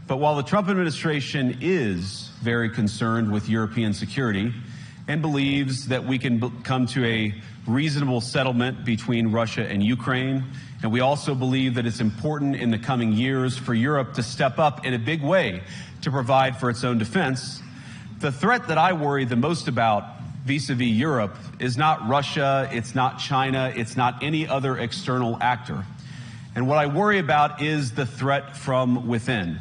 But while the Trump administration is very concerned with European security and believes that we can come to a reasonable settlement between Russia and Ukraine, and we also believe that it's important in the coming years for Europe to step up in a big way to provide for its own defense, the threat that I worry the most about vis-a-vis Europe is not Russia, it's not China, it's not any other external actor. And what I worry about is the threat from within,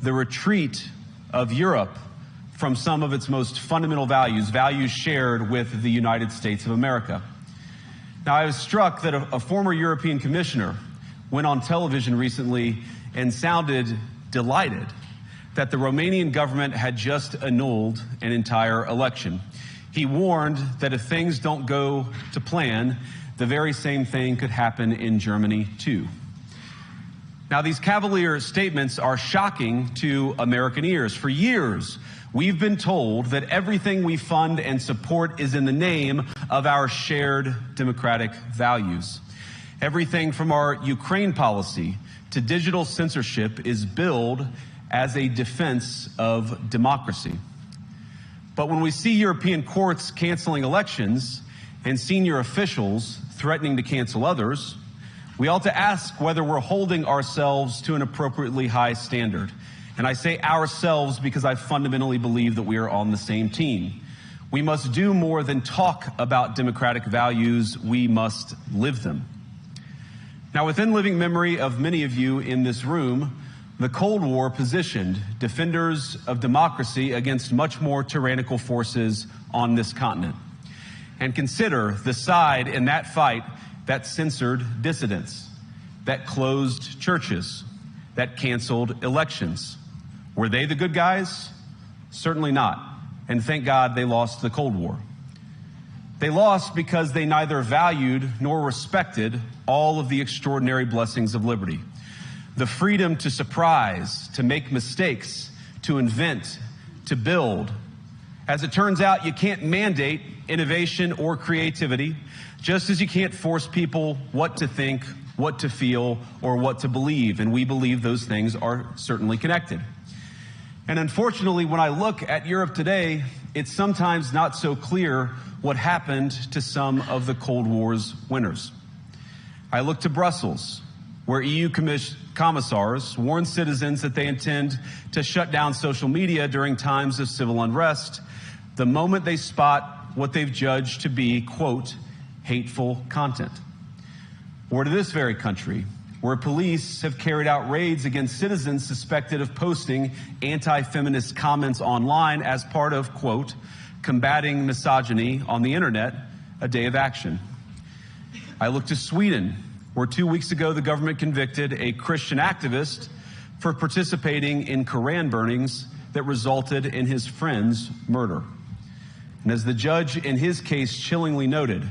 the retreat of Europe from some of its most fundamental values, values shared with the United States of America. Now, I was struck that a former European commissioner went on television recently and sounded delighted that the Romanian government had just annulled an entire election. He warned that if things don't go to plan, the very same thing could happen in Germany, too. Now, these cavalier statements are shocking to American ears. For years, we've been told that everything we fund and support is in the name of our shared democratic values. Everything from our Ukraine policy to digital censorship is billed as a defense of democracy. But when we see European courts canceling elections and senior officials threatening to cancel others, we ought to ask whether we're holding ourselves to an appropriately high standard. And I say ourselves because I fundamentally believe that we are on the same team. We must do more than talk about democratic values, we must live them. Now, within living memory of many of you in this room, the Cold War positioned defenders of democracy against much more tyrannical forces on this continent. And consider the side in that fight that censored dissidents, that closed churches, that canceled elections. Were they the good guys? Certainly not. And thank God they lost the Cold War. They lost because they neither valued nor respected all of the extraordinary blessings of liberty. The freedom to surprise, to make mistakes, to invent, to build. As it turns out, you can't mandate innovation or creativity, just as you can't force people what to think, what to feel, or what to believe. And we believe those things are certainly connected. And unfortunately, when I look at Europe today, it's sometimes not so clear what happened to some of the Cold War's winners. I look to Brussels, where EU commissars warn citizens that they intend to shut down social media during times of civil unrest the moment they spot what they've judged to be, quote, hateful content. Or to this very country, where police have carried out raids against citizens suspected of posting anti-feminist comments online as part of, quote, combating misogyny on the internet, a day of action. I look to Sweden, where 2 weeks ago the government convicted a Christian activist for participating in Koran burnings that resulted in his friend's murder. And as the judge in his case chillingly noted,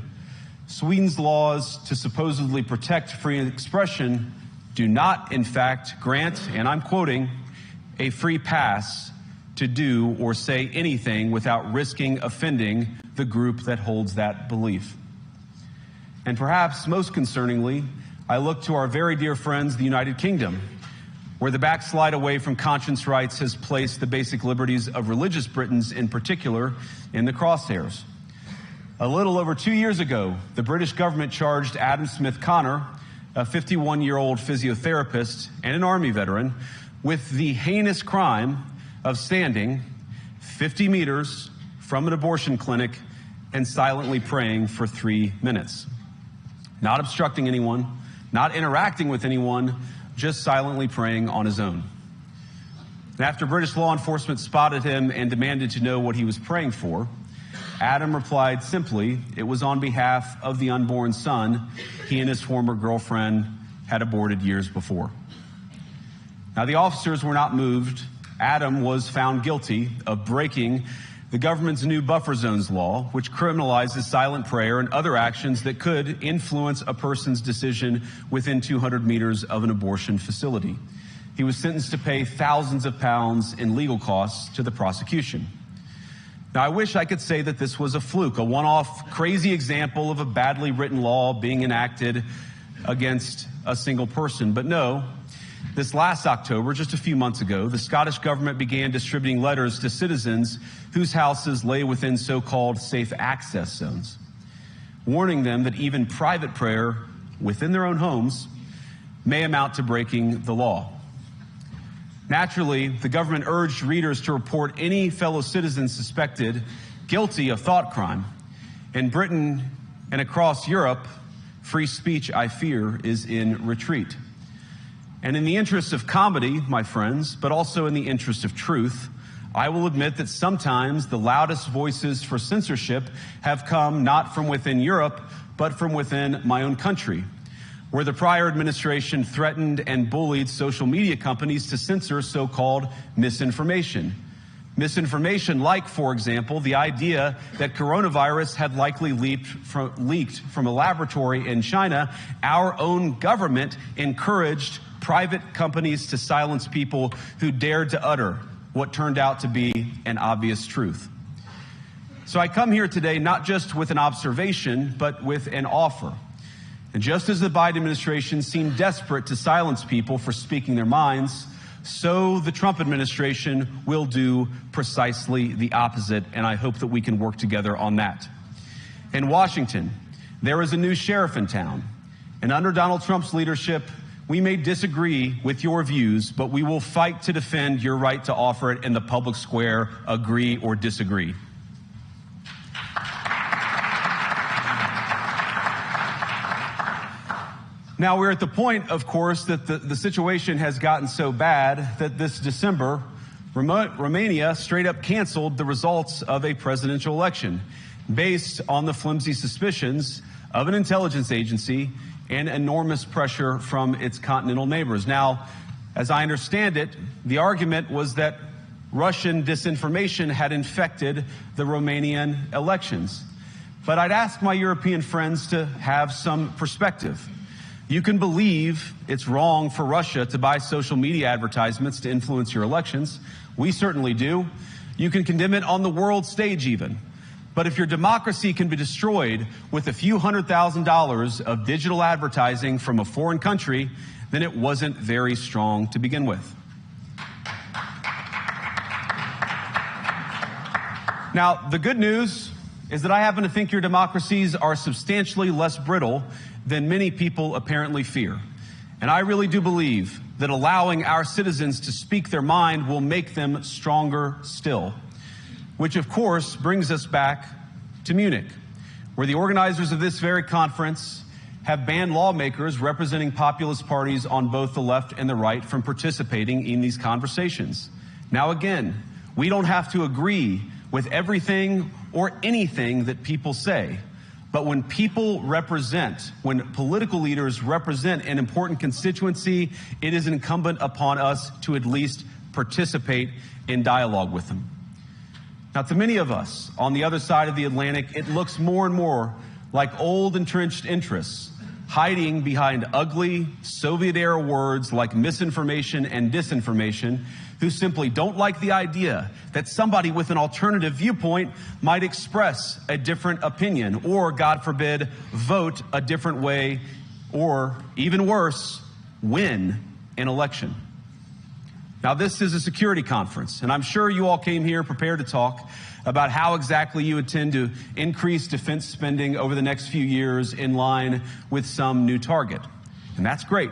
Sweden's laws to supposedly protect free expression do not, in fact, grant, and I'm quoting, a free pass to do or say anything without risking offending the group that holds that belief. And perhaps most concerningly, I look to our very dear friends, the United Kingdom, where the backslide away from conscience rights has placed the basic liberties of religious Britons in particular in the crosshairs. A little over 2 years ago, the British government charged Adam Smith Connor, a 51-year-old physiotherapist and an Army veteran, with the heinous crime of standing 50 meters from an abortion clinic and silently praying for 3 minutes. Not obstructing anyone, not interacting with anyone, just silently praying on his own. And after British law enforcement spotted him and demanded to know what he was praying for, Adam replied simply, it was on behalf of the unborn son he and his former girlfriend had aborted years before. Now, the officers were not moved. Adam was found guilty of breaking the government's new buffer zones law, which criminalizes silent prayer and other actions that could influence a person's decision within 200 meters of an abortion facility. He was sentenced to pay thousands of pounds in legal costs to the prosecution. Now, I wish I could say that this was a fluke, a one-off crazy example of a badly written law being enacted against a single person. But no, This last October, just a few months ago, the Scottish government began distributing letters to citizens whose houses lay within so-called safe access zones, warning them that even private prayer within their own homes may amount to breaking the law. Naturally, the government urged readers to report any fellow citizens suspected guilty of thought crime. In Britain and across Europe, free speech, I fear, is in retreat. And in the interest of comedy, my friends, but also in the interest of truth, I will admit that sometimes the loudest voices for censorship have come not from within Europe, but from within my own country, where the prior administration threatened and bullied social media companies to censor so-called misinformation. Misinformation like, for example, the idea that coronavirus had likely leaked from a laboratory in China. Our own government encouraged private companies to silence people who dared to utter what turned out to be an obvious truth. So I come here today not just with an observation, but with an offer. And just as the Biden administration seemed desperate to silence people for speaking their minds, so the Trump administration will do precisely the opposite, and I hope that we can work together on that. In Washington, there is a new sheriff in town, and under Donald Trump's leadership, we may disagree with your views, but we will fight to defend your right to offer it in the public square, agree or disagree. Now, we're at the point, of course, that the situation has gotten so bad that this December, Romania straight up canceled the results of a presidential election based on the flimsy suspicions of an intelligence agency and enormous pressure from its continental neighbors. Now, as I understand it, the argument was that Russian disinformation had infected the Romanian elections. But I'd ask my European friends to have some perspective. You can believe it's wrong for Russia to buy social media advertisements to influence your elections. We certainly do. You can condemn it on the world stage even. But if your democracy can be destroyed with a few $100,000 of digital advertising from a foreign country, then it wasn't very strong to begin with. Now, the good news is that I happen to think your democracies are substantially less brittle than many people apparently fear. And I really do believe that allowing our citizens to speak their mind will make them stronger still. Which, of course, brings us back to Munich, where the organizers of this very conference have banned lawmakers representing populist parties on both the left and the right from participating in these conversations. Now, again, we don't have to agree with everything or anything that people say. But when people represent, when political leaders represent an important constituency, it is incumbent upon us to at least participate in dialogue with them. Now, to many of us on the other side of the Atlantic, it looks more and more like old entrenched interests hiding behind ugly Soviet-era words like misinformation and disinformation, who simply don't like the idea that somebody with an alternative viewpoint might express a different opinion or, God forbid, vote a different way or, even worse, win an election. Now, this is a security conference, and I'm sure you all came here prepared to talk about how exactly you intend to increase defense spending over the next few years in line with some new target. And that's great,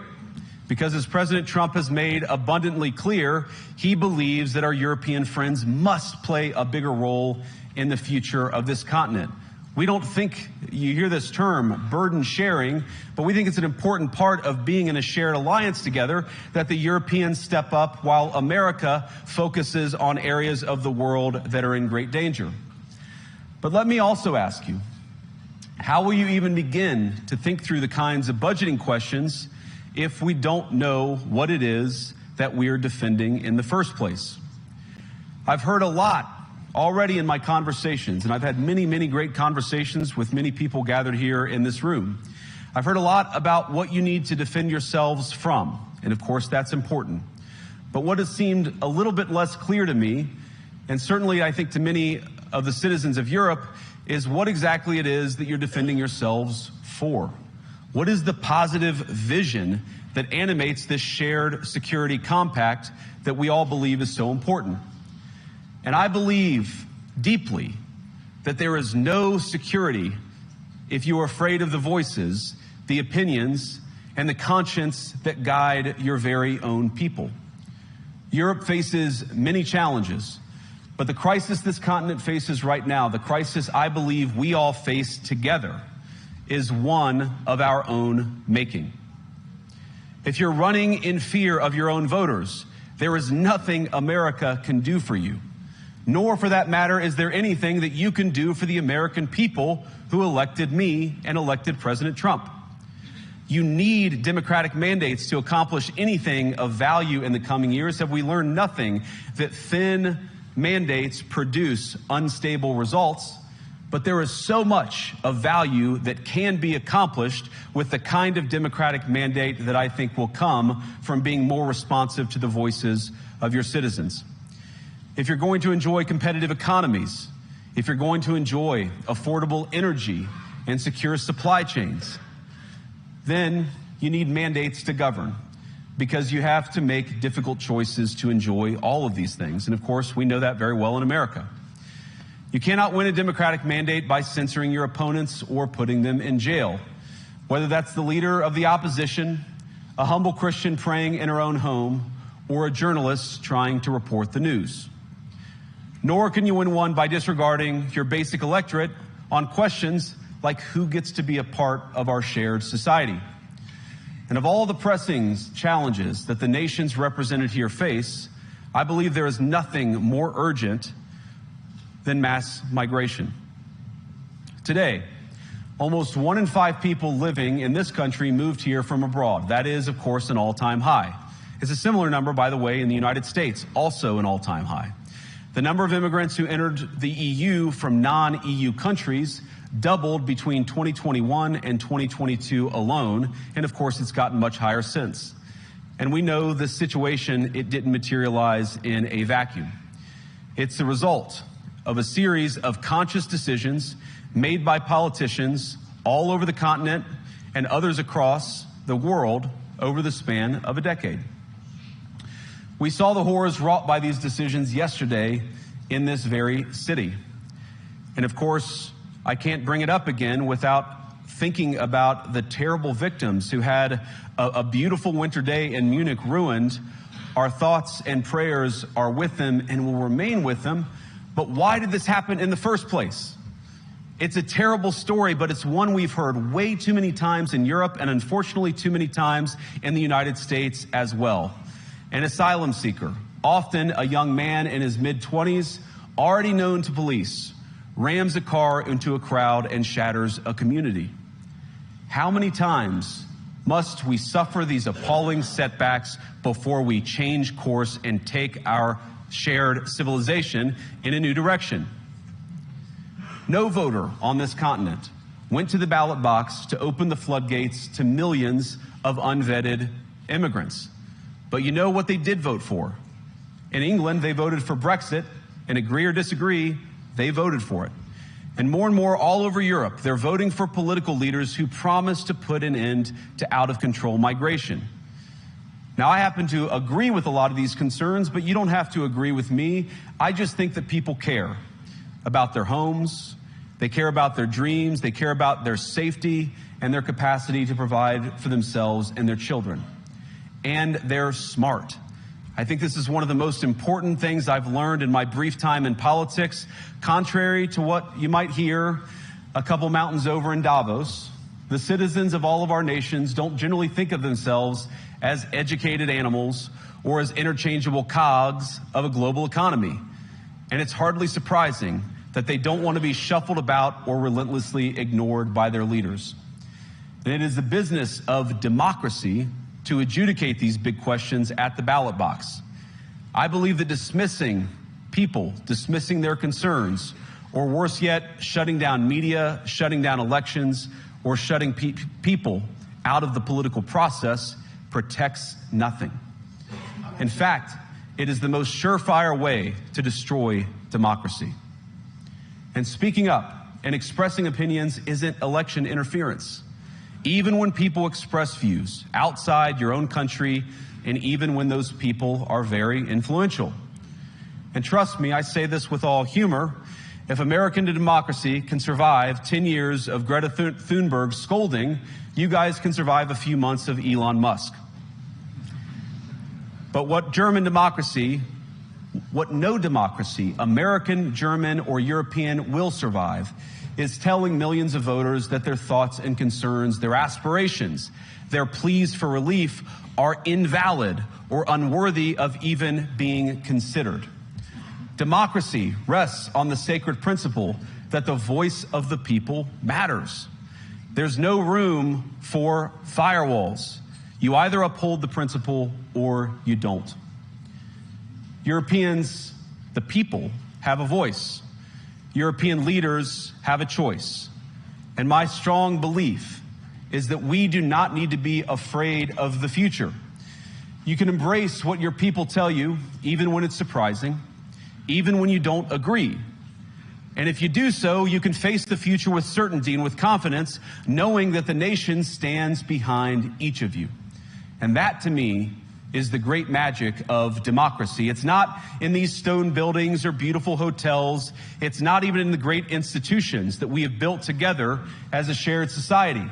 because as President Trump has made abundantly clear, he believes that our European friends must play a bigger role in the future of this continent. We don't think, you hear this term, burden sharing, but we think it's an important part of being in a shared alliance together that the Europeans step up while America focuses on areas of the world that are in great danger. But let me also ask you, how will you even begin to think through the kinds of budgeting questions if we don't know what it is that we are defending in the first place? I've heard a lot already in my conversations, and I've had many, many great conversations with many people gathered here in this room. I've heard a lot about what you need to defend yourselves from, and of course that's important. But what has seemed a little bit less clear to me, and certainly I think to many of the citizens of Europe, is what exactly it is that you're defending yourselves for. What is the positive vision that animates this shared security compact that we all believe is so important. And I believe deeply that there is no security if you are afraid of the voices, the opinions, and the conscience that guide your very own people. Europe faces many challenges, but the crisis this continent faces right now, the crisis I believe we all face together, is one of our own making. If you're running in fear of your own voters, there is nothing America can do for you. Nor, for that matter, is there anything that you can do for the American people who elected me and elected President Trump. You need democratic mandates to accomplish anything of value in the coming years. Have we learned nothing that thin mandates produce unstable results? But there is so much of value that can be accomplished with the kind of democratic mandate that I think will come from being more responsive to the voices of your citizens. If you're going to enjoy competitive economies, if you're going to enjoy affordable energy and secure supply chains, then you need mandates to govern, because you have to make difficult choices to enjoy all of these things. And of course, we know that very well in America. You cannot win a democratic mandate by censoring your opponents or putting them in jail, whether that's the leader of the opposition, a humble Christian praying in her own home, or a journalist trying to report the news. Nor can you win one by disregarding your basic electorate on questions like who gets to be a part of our shared society. And of all the pressing challenges that the nations represented here face, I believe there is nothing more urgent than mass migration. Today, almost 1 in 5 people living in this country moved here from abroad. That is, of course, an all-time high. It's a similar number, by the way, in the United States, also an all-time high. The number of immigrants who entered the EU from non-EU countries doubled between 2021 and 2022 alone, and of course it's gotten much higher since. And we know the situation, it didn't materialize in a vacuum. It's the result of a series of conscious decisions made by politicians all over the continent and others across the world over the span of a decade. We saw the horrors wrought by these decisions yesterday in this very city. And of course, I can't bring it up again without thinking about the terrible victims who had a beautiful winter day in Munich ruined. Our thoughts and prayers are with them and will remain with them. But why did this happen in the first place? It's a terrible story, but it's one we've heard way too many times in Europe and unfortunately too many times in the United States as well. An asylum seeker, often a young man in his mid-20s, already known to police, rams a car into a crowd and shatters a community. How many times must we suffer these appalling setbacks before we change course and take our shared civilization in a new direction? No voter on this continent went to the ballot box to open the floodgates to millions of unvetted immigrants. But you know what they did vote for? In England, they voted for Brexit, and agree or disagree, they voted for it. And more all over Europe, they're voting for political leaders who promise to put an end to out-of-control migration. Now, I happen to agree with a lot of these concerns, but you don't have to agree with me. I just think that people care about their homes, they care about their dreams, they care about their safety and their capacity to provide for themselves and their children. And they're smart. I think this is one of the most important things I've learned in my brief time in politics. Contrary to what you might hear a couple mountains over in Davos, the citizens of all of our nations don't generally think of themselves as educated animals or as interchangeable cogs of a global economy. And it's hardly surprising that they don't want to be shuffled about or relentlessly ignored by their leaders. And it is the business of democracy to adjudicate these big questions at the ballot box. I believe that dismissing people, dismissing their concerns, or worse yet, shutting down media, shutting down elections, or shutting people out of the political process protects nothing. In fact, it is the most surefire way to destroy democracy. And speaking up and expressing opinions isn't election interference. even when people express views outside your own country, and even when those people are very influential. And trust me, I say this with all humor, if American democracy can survive 10 years of Greta Thunberg's scolding, you guys can survive a few months of Elon Musk. But what no democracy, American, German, or European, will survive is telling millions of voters that their thoughts and concerns, their aspirations, their pleas for relief are invalid or unworthy of even being considered. Democracy rests on the sacred principle that the voice of the people matters. There's no room for firewalls. You either uphold the principle or you don't. Europeans, the people, have a voice. European leaders have a choice. And my strong belief is that we do not need to be afraid of the future. You can embrace what your people tell you, even when it's surprising, even when you don't agree. And if you do so, you can face the future with certainty and with confidence, knowing that the nation stands behind each of you. And that, to me, is the great magic of democracy. It's not in these stone buildings or beautiful hotels. It's not even in the great institutions that we have built together as a shared society.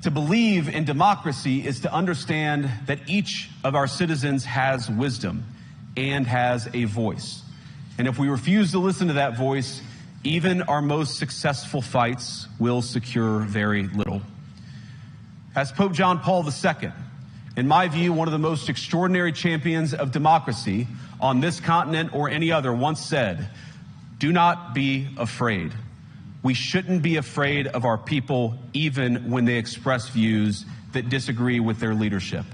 To believe in democracy is to understand that each of our citizens has wisdom and has a voice. And if we refuse to listen to that voice, even our most successful fights will secure very little. As Pope John Paul II, in my view, one of the most extraordinary champions of democracy on this continent or any other, once said, "Do not be afraid." We shouldn't be afraid of our people, even when they express views that disagree with their leadership.